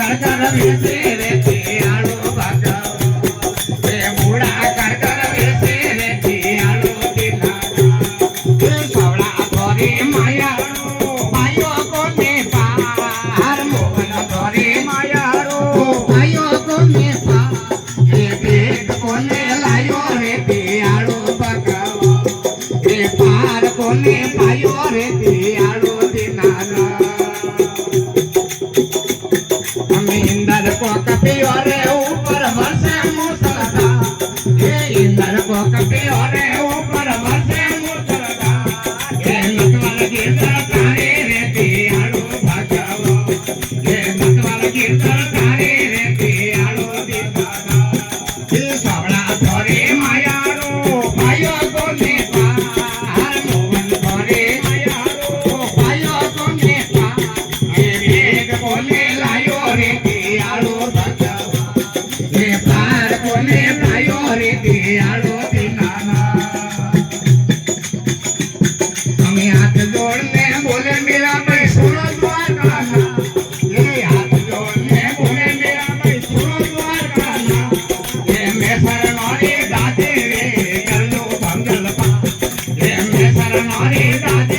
कर कर वेसे रे दयालु भगवान हे बूढ़ा कर कर वेसे रे दयालु दीनानाथ हे सवड़ा धोरी मायारू भाइयों को ने पार मोहन धोरी मायारू भाइयों को ने पार हे भेद को ने लायो रे दयालु भगवान हे पार को ने पायो रे दयालु दीनानाथ इंदर को कपियो रे ऊपर वर्षे मूसलाधार हे इंदर को कपियो रे ऊपर वर्षे मूसलाधार हे मतवाल गिरधर तारे रे दयालु भगवान हे मतवाल गिरधर तारे रे दयालु दीनानाथ हे सवड़ा धोरी मायारू भाइयों को ने पार मोहन धोरी मायारू भाइयों को ने पार हे भेद को ने लायो रे दयालु भगवान हे पार को ने लायो रे दयालु दीनानाथ हमें हाथ जोड़ने बोले मेरा भाई सुनो द्वारकाना हे हाथ जोड़ने बोले मेरा भाई सुनो द्वारकाना हे मैं शरणोरी दादे रे कर लो भंगल पा हे मैं शरणोरी दादे